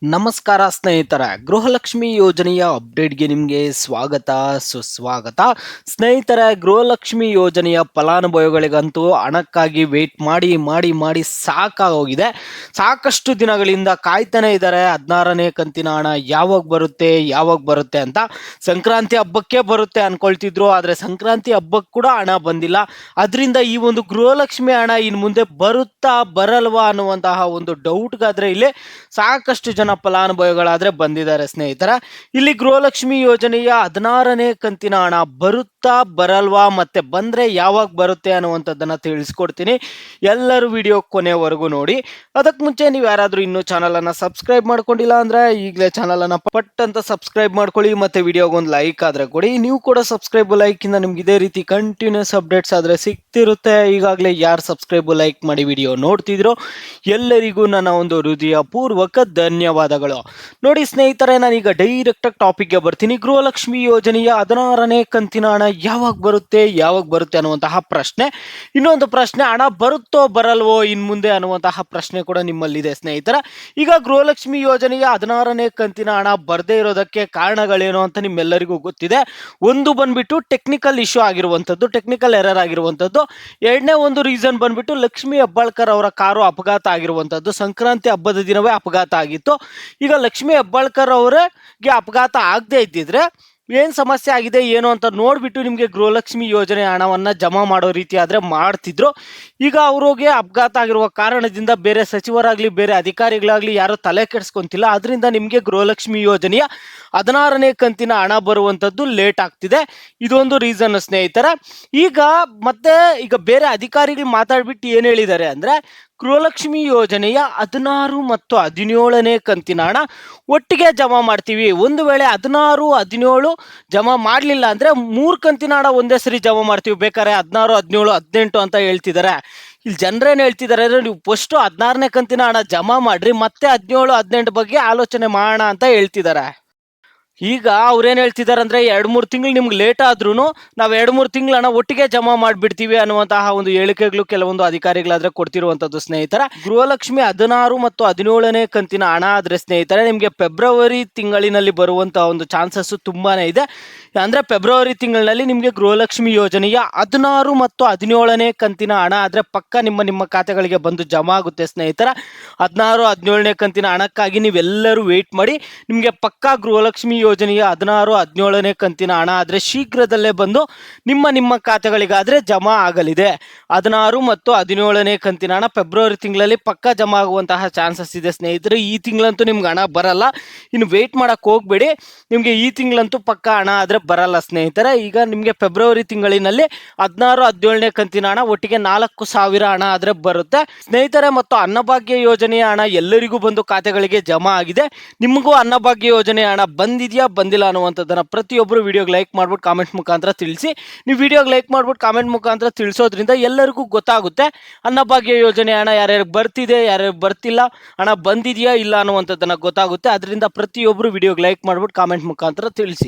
ನಮಸ್ಕಾರ ಸ್ನೇಹಿತರ ಗೃಹಲಕ್ಷ್ಮಿ ಯೋಜನೆಯ ಅಪ್ಡೇಟ್ಗೆ ನಿಮಗೆ ಸ್ವಾಗತ ಸುಸ್ವಾಗತ. ಸ್ನೇಹಿತರ ಗೃಹಲಕ್ಷ್ಮಿ ಯೋಜನೆಯ ಫಲಾನುಭವಿಗಳಿಗಂತೂ ಹಣಕ್ಕಾಗಿ ವೇಟ್ ಮಾಡಿ ಮಾಡಿ ಮಾಡಿ ಸಾಕಾಗೋಗಿದೆ. ಸಾಕಷ್ಟು ದಿನಗಳಿಂದ ಕಾಯ್ತಾನೆ ಇದ್ದಾರೆ 16ನೇ ಕಂತಿನ ಹಣ ಯಾವಾಗ ಬರುತ್ತೆ ಅಂತ. ಸಂಕ್ರಾಂತಿ ಹಬ್ಬಕ್ಕೆ ಬರುತ್ತೆ ಅನ್ಕೊಳ್ತಿದ್ರು, ಆದರೆ ಸಂಕ್ರಾಂತಿ ಹಬ್ಬಕ್ಕೆ ಕೂಡ ಹಣ ಬಂದಿಲ್ಲ. ಅದರಿಂದ ಈ ಒಂದು ಗೃಹಲಕ್ಷ್ಮಿ ಹಣ ಇನ್ನು ಮುಂದೆ ಬರುತ್ತಾ ಬರಲ್ವಾ ಅನ್ನುವಂತಹ ಒಂದು ಡೌಟ್ಗಾದ್ರೆ ಇಲ್ಲಿ ಸಾಕಷ್ಟು ಜನ ಫಲಾನುಭವಿಗಳಾದ್ರೆ ಬಂದಿದ್ದಾರೆ ಸ್ನೇಹಿತರ. ಇಲ್ಲಿ ಗೃಹಲಕ್ಷ್ಮಿ ಯೋಜನೆಯ 16ನೇ ಕಂತಿನ ಹಣ ಬರುತ್ತಾ ಬರಲ್ವಾ, ಮತ್ತೆ ಬಂದ್ರೆ ಯಾವಾಗ ಬರುತ್ತೆ ಅನ್ನುವಂಥದ್ದನ್ನ ತಿಳಿಸ್ಕೊಡ್ತೀನಿ. ಎಲ್ಲರೂ ವಿಡಿಯೋ ಕೊನೆವರೆಗೂ ನೋಡಿ. ಅದಕ್ಕೆ ಮುಂಚೆ ನೀವು ಯಾರಾದ್ರೂ ಇನ್ನೂ ಚಾನಲ್ ಅನ್ನ ಸಬ್ಸ್ಕ್ರೈಬ್ ಮಾಡ್ಕೊಂಡಿಲ್ಲ ಅಂದ್ರೆ ಈಗಲೇ ಚಾನಲ್ ಅನ್ನ ಪಟ್ ಅಂತ ಸಬ್ಸ್ಕ್ರೈಬ್ ಮಾಡ್ಕೊಳ್ಳಿ, ಮತ್ತೆ ವಿಡಿಯೋಗೊಂದು ಲೈಕ್ ಆದ್ರೆ ಕೊಡಿ. ನೀವು ಕೂಡ ಸಬ್ಸ್ಕ್ರೈಬ್ ಲೈಕ್ ಇಂದ ನಿಮ್ಗೆ ಇದೇ ರೀತಿ ಕಂಟಿನ್ಯೂಸ್ ಅಪ್ಡೇಟ್ಸ್ ಆದ್ರೆ ಸಿಗ್ತಿರುತ್ತೆ. ಈಗಾಗಲೇ ಯಾರು ಸಬ್ಸ್ಕ್ರೈಬ್ ಲೈಕ್ ಮಾಡಿ ವಿಡಿಯೋ ನೋಡ್ತಿದ್ರು ಎಲ್ಲರಿಗೂ ನನ್ನ ಒಂದು ಹೃದಯ ಪೂರ್ವಕ ಧನ್ಯವಾದಗಳು. ನೋಡಿ ಸ್ನೇಹಿತರೆ, ನಾನೀಗ ಡೈರೆಕ್ಟ್ ಆಗಿ ಟಾಪಿಕ್ಗೆ ಬರ್ತೀನಿ. ಗೃಹಲಕ್ಷ್ಮಿ ಯೋಜನೆಯ 16ನೇ ಕಂತಿನ ಹಣ ಯಾವಾಗ ಬರುತ್ತೆ ಅನ್ನುವಂತಹ ಪ್ರಶ್ನೆ. ಇನ್ನೊಂದು ಪ್ರಶ್ನೆ, ಹಣ ಬರುತ್ತೋ ಬರಲ್ವೋ ಇನ್ ಮುಂದೆ ಅನ್ನುವಂತಹ ಪ್ರಶ್ನೆ ಕೂಡ ನಿಮ್ಮಲ್ಲಿದೆ ಸ್ನೇಹಿತರ. ಈಗ ಗೃಹಲಕ್ಷ್ಮಿ ಯೋಜನೆಯ 16ನೇ ಕಂತಿನ ಹಣ ಬರದೇ ಇರೋದಕ್ಕೆ ಕಾರಣಗಳೇನು ಅಂತ ನಿಮ್ಮೆಲ್ಲರಿಗೂ ಗೊತ್ತಿದೆ. ಒಂದು ಬಂದ್ಬಿಟ್ಟು ಟೆಕ್ನಿಕಲ್ ಇಶ್ಯೂ ಆಗಿರುವಂಥದ್ದು, ಟೆಕ್ನಿಕಲ್ ಎರರ್ ಆಗಿರುವಂಥದ್ದು. ಎರಡನೇ ಒಂದು ರೀಸನ್ ಬಂದ್ಬಿಟ್ಟು ಲಕ್ಷ್ಮಿ ಹೆಬ್ಬಾಳ್ಕರ್ ಅವರ ಕಾರು ಅಪಘಾತ ಆಗಿರುವಂಥದ್ದು. ಸಂಕ್ರಾಂತಿ ಹಬ್ಬದ ದಿನವೇ ಅಪಘಾತ ಆಗಿತ್ತು. ಈಗ ಲಕ್ಷ್ಮಿ ಹೆಬ್ಬಾಳ್ಕರ್ ಅವರಿಗೆ ಅಪಘಾತ ಆಗದೆ ಇದ್ದಿದ್ರೆ ಏನು ಸಮಸ್ಯೆ ಆಗಿದೆ ಏನು ಅಂತ ನೋಡಿಬಿಟ್ಟು ನಿಮಗೆ ಗೃಹಲಕ್ಷ್ಮಿ ಯೋಜನೆ ಹಣವನ್ನು ಜಮಾ ಮಾಡೋ ರೀತಿ ಆದರೆ ಮಾಡ್ತಿದ್ರು. ಈಗ ಅವ್ರಿಗೆ ಅಪಘಾತ ಆಗಿರುವ ಕಾರಣದಿಂದ ಬೇರೆ ಸಚಿವರಾಗಲಿ ಬೇರೆ ಅಧಿಕಾರಿಗಳಾಗಲಿ ಯಾರು ತಲೆ ಕೆಡಿಸ್ಕೊಂತಿಲ್ಲ. ಅದರಿಂದ ನಿಮಗೆ ಗೃಹಲಕ್ಷ್ಮಿ ಯೋಜನೆಯ 16ನೇ ಕಂತಿನ ಹಣ ಬರುವಂಥದ್ದು ಲೇಟ್ ಆಗ್ತಿದೆ. ಇದೊಂದು ರೀಸನ್ ಸ್ನೇಹಿತರ. ಈಗ ಬೇರೆ ಅಧಿಕಾರಿಗಳು ಮಾತಾಡ್ಬಿಟ್ಟು ಏನು ಹೇಳಿದ್ದಾರೆ ಅಂದರೆ, ಗೃಹಲಕ್ಷ್ಮಿ ಯೋಜನೆಯ 16 ಮತ್ತು 17ನೇ ಕಂತಿನ ಹಣ ಒಟ್ಟಿಗೆ ಜಮಾ ಮಾಡ್ತೀವಿ. ಒಂದು ವೇಳೆ 16, 17 ಜಮಾ ಮಾಡಲಿಲ್ಲ ಅಂದರೆ 3 ಕಂತಿನ ಹಣ ಒಂದೇ ಸರಿ ಜಮಾ ಮಾಡ್ತೀವಿ. ಬೇಕಾದ್ರೆ 16, 17, 18 ಅಂತ ಹೇಳ್ತಿದ್ದಾರೆ. ಇಲ್ಲಿ ಜನರೇನು ಹೇಳ್ತಿದ್ದಾರೆ ಅಂದರೆ, ನೀವು ಫಸ್ಟು 16ನೇ ಕಂತಿನ ಹಣ ಜಮಾ ಮಾಡ್ರಿ, ಮತ್ತೆ 17, 18 ಬಗ್ಗೆ ಆಲೋಚನೆ ಮಾಡೋಣ ಅಂತ ಹೇಳ್ತಿದ್ದಾರೆ. ಈಗ ಅವ್ರೇನು ಹೇಳ್ತಿದ್ದಾರೆ ಅಂದರೆ, 2-3 ತಿಂಗಳು ನಿಮ್ಗೆ ಲೇಟ್ ಆದ್ರೂ ನಾವು 2-3 ತಿಂಗಳ ಹಣ ಒಟ್ಟಿಗೆ ಜಮಾ ಮಾಡಿಬಿಡ್ತೀವಿ ಅನ್ನುವಂತಹ ಒಂದು ಹೇಳಿಕೆಗಳು ಕೆಲವೊಂದು ಅಧಿಕಾರಿಗಳಾದ್ರೆ ಕೊಡ್ತಿರುವಂಥದ್ದು ಸ್ನೇಹಿತರ. ಗೃಹಲಕ್ಷ್ಮಿ 16 ಮತ್ತು 17ನೇ ಕಂತಿನ ಹಣ ಆದರೆ ಸ್ನೇಹಿತರೆ ನಿಮಗೆ ಫೆಬ್ರವರಿ ತಿಂಗಳಿನಲ್ಲಿ ಬರುವಂತಹ ಒಂದು ಚಾನ್ಸಸ್ ತುಂಬಾನೇ ಇದೆ. ಅಂದರೆ ಫೆಬ್ರವರಿ ತಿಂಗಳಿನಲ್ಲಿ ನಿಮಗೆ ಗೃಹಲಕ್ಷ್ಮಿ ಯೋಜನೆಯ 16 ಮತ್ತು 17ನೇ ಕಂತಿನ ಹಣ ಆದರೆ ಪಕ್ಕ ನಿಮ್ಮ ಖಾತೆಗಳಿಗೆ ಬಂದು ಜಮಾ ಆಗುತ್ತೆ ಸ್ನೇಹಿತರ. 16, 17ನೇ ಕಂತಿನ ಹಣಕ್ಕಾಗಿ ನೀವೆಲ್ಲರೂ ವೆಯ್ಟ್ ಮಾಡಿ. ನಿಮಗೆ ಪಕ್ಕಾ ಗೃಹಲಕ್ಷ್ಮಿ ಯೋಜನೆಯ 16, 17ನೇ ಕಂತಿನ ಹಣ ಆದರೆ ಶೀಘ್ರದಲ್ಲೇ ಬಂದು ನಿಮ್ಮ ಖಾತೆಗಳಿಗಾದರೆ ಜಮಾ ಆಗಲಿದೆ. 16 ಮತ್ತು 17ನೇ ಕಂತಿನ ಹಣ ಫೆಬ್ರವರಿ ತಿಂಗಳಲ್ಲಿ ಪಕ್ಕ ಜಮಾ ಆಗುವಂತಹ ಚಾನ್ಸಸ್ ಇದೆ ಸ್ನೇಹಿತರೆ. ಈ ತಿಂಗಳಂತೂ ನಿಮ್ಗೆ ಹಣ ಬರಲ್ಲ, ಇನ್ನು ವೆಯ್ಟ್ ಮಾಡಕ್ಕೆ ಹೋಗಬೇಡಿ. ನಿಮಗೆ ಈ ತಿಂಗಳಂತೂ ಪಕ್ಕ ಹಣ ಆದರೆ ಬರಲ್ಲ ಸ್ನೇಹಿತರೆ. ಈಗ ನಿಮಗೆ ಫೆಬ್ರವರಿ ತಿಂಗಳಿನಲ್ಲಿ 16, 17ನೇ ಕಂತಿನ ಹಣ ಒಟ್ಟಿಗೆ 4,000 ಹಣ ಆದರೆ ಬರುತ್ತೆ ಸ್ನೇಹಿತರೆ. ಮತ್ತು ಅನ್ನಭಾಗ್ಯ ಯೋಜನೆಯ ಹಣ ಎಲ್ಲರಿಗೂ ಬಂದು ಖಾತೆಗಳಿಗೆ ಜಮಾ ಆಗಿದೆ. ನಿಮಗೂ ಅನ್ನಭಾಗ್ಯ ಯೋಜನೆ ಹಣ ಬಂದಿಲ್ಲ ಅನ್ನುವಂಥದ್ದನ್ನು ಪ್ರತಿಯೊಬ್ಬರು ವಿಡಿಯೋಗೆ ಲೈಕ್ ಮಾಡ್ಬಿಟ್ಟು ಕಾಮೆಂಟ್ ಮುಖಾಂತರ ತಿಳಿಸಿ. ನೀವು ವಿಡಿಯೋಗೆ ಲೈಕ್ ಮಾಡ್ಬಿಟ್ಟು ಕಾಮೆಂಟ್ ಮುಖಾಂತರ ತಿಳಿಸೋದ್ರಿಂದ ಎಲ್ಲರಿಗೂ ಗೊತ್ತಾಗುತ್ತೆ ಅನ್ನಭಾಗ್ಯ ಯೋಜನೆ ಹಣ ಯಾರ್ಯಾರು ಬರ್ತಿದೆ, ಯಾರ್ಯಾರು ಬರ್ತಿಲ್ಲ, ಹಣ ಬಂದಿದೆಯಾ ಇಲ್ಲ ಅನ್ನುವಂಥದ್ದನ್ನು ಗೊತ್ತಾಗುತ್ತೆ. ಅದರಿಂದ ಪ್ರತಿಯೊಬ್ಬರು ವಿಡಿಯೋಗೆ ಲೈಕ್ ಮಾಡ್ಬಿಟ್ಟು ಕಾಮೆಂಟ್ ಮುಖಾಂತರ ತಿಳಿಸಿ.